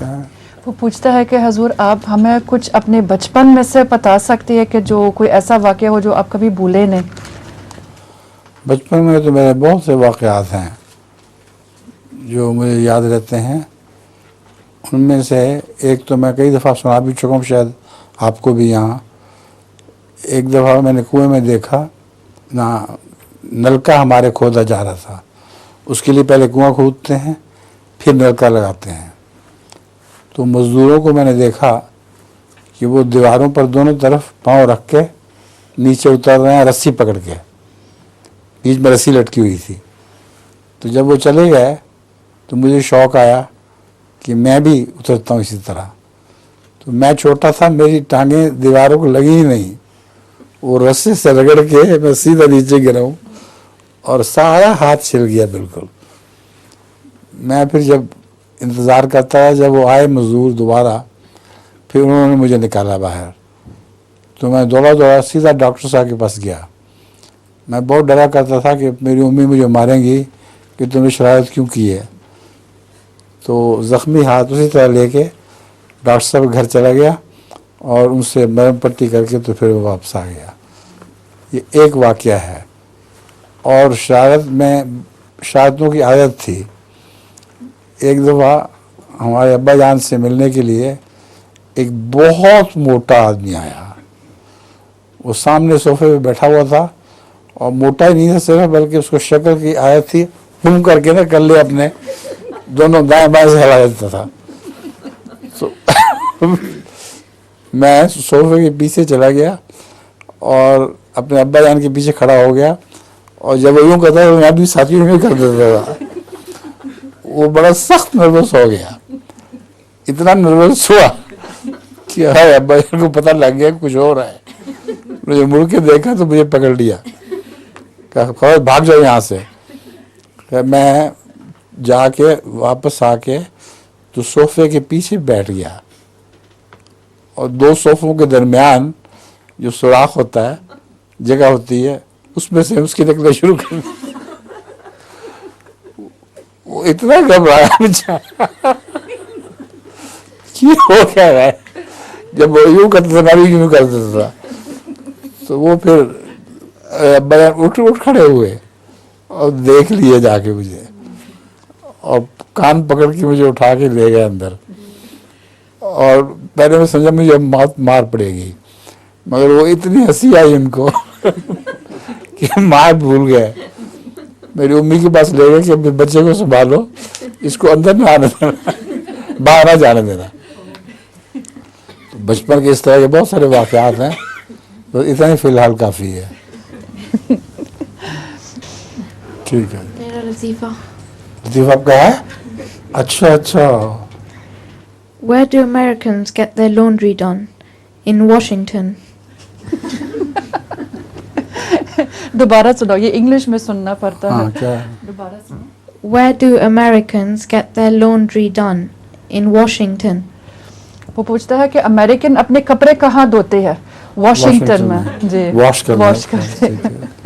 سکتے ہیں. وہ پوچھتا ہے کہ حضور آپ ہمیں کچھ اپنے بچپن میں سے بتا سکتے ہیں کہ جو کوئی ایسا واقعہ ہو جو آپ کبھی بھولے نہیں؟ بچپن میں تو میرے بہت سے واقعات ہیں جو مجھے یاد رہتے ہیں. ان میں سے ایک تو میں کئی دفعہ سنا بھی چکا ہوں، شاید آپ کو بھی یہاں. ایک دفعہ میں نے کنویں میں دیکھا نہ، نلکا ہمارے کھودا جا رہا تھا. اس کے لیے پہلے کنواں کھودتے ہیں پھر نلکا لگاتے ہیں. تو مزدوروں کو میں نے دیکھا کہ وہ دیواروں پر دونوں طرف پاؤں رکھ کے نیچے اتر رہے ہیں رسی پکڑ کے، بیچ میں رسی لٹکی ہوئی تھی. تو جب وہ چلے گئے تو مجھے شوق آیا کہ میں بھی اترتا ہوں اسی طرح. تو میں چھوٹا تھا، میری ٹانگیں دیواروں کو لگی ہی نہیں، وہ رسی سے رگڑ کے میں سیدھا نیچے گرا ہوں اور سارا ہاتھ چھل گیا بالکل. میں پھر جب انتظار کرتا رہا، جب وہ آئے مزدور دوبارہ، پھر انہوں نے مجھے نکالا باہر. تو میں دوڑا سیدھا ڈاکٹر صاحب کے پاس گیا. میں بہت ڈرا کرتا تھا کہ میری امی مجھے ماریں گی کہ تم نے شرارت کیوں کی ہے. تو زخمی ہاتھ اسی طرح لے کے ڈاکٹر صاحب کے گھر چلا گیا اور ان سے مرہم پٹی کر کے تو پھر وہ واپس آ گیا. یہ ایک واقعہ ہے. اور شرارتوں کی عادت تھی. ایک دفعہ ہمارے ابا جان سے ملنے کے لیے ایک بہت موٹا آدمی آیا. وہ سامنے صوفے پہ بیٹھا ہوا تھا اور موٹا ہی نہیں تھا صرف، بلکہ اس کو شکل کی عادت تھی ہم کر کے نا کر لے اپنے دونوں دائیں بائیں سے ہلا دیتا تھا. تو میں صوفے کے پیچھے چلا گیا اور اپنے ابا جان کے پیچھے کھڑا ہو گیا، اور جب وہ یوں کرتا تو میں بھی ساتھیوں میں کر دیتا تھا. وہ بڑا سخت نروس ہو گیا، اتنا نروس ہوا کہ ابا جان کو پتہ لگ گیا کچھ ہو رہا ہے. مجھے مڑ کے دیکھا تو مجھے پکڑ لیا، کہا بھاگ جاؤ یہاں سے. میں جا کے واپس آ کے تو صوفے کے پیچھے بیٹھ گیا، اور دو صوفوں کے درمیان جو سوراخ ہوتا ہے، جگہ ہوتی ہے، اس میں سے اس کی نکلنا شروع کر دی. وہ اتنا گھبرایا بیچارہ کہ ہو کیا رہا ہے. جب وہ یوں کرتا تھا میں بھی یوں کرتا تھا. تو وہ پھر اٹھ کھڑے ہوئے اور دیکھ لیے جا کے مجھے، اور کان پکڑ کے مجھے اٹھا کے لے گئے اندر. اور پہلے میں سمجھا مجھے مار پڑے گی، مگر وہ اتنی ہنسی آئی ان کو کہ مار بھول گئے. میری امی کے پاس لے گئے کہ اپنے بچے کو سنبھالو، اس کو اندر نہ آنے دینا، باہر نہ جانے دینا. تو بچپن کے اس طرح کے بہت سارے واقعات ہیں، بس اتنا ہی فی الحال کافی ہے. ٹھیک ہے. میرا لطیفہ آپ کا ہے؟ اچھا. Where do Americans get their laundry done? In Washington. دوبارہ سناؤ، یہ انگلش میں سننا پڑتا ہے. ہاں کیا ہے؟ دوبارہ سناؤ. Where do Americans get their laundry done? In Washington. وہ پوچھتا ہے کہ امریکن اپنے کپڑے کہاں دھوتے ہیں؟ واشنگٹن میں. جی، واش کرنا. کرتے ہیں.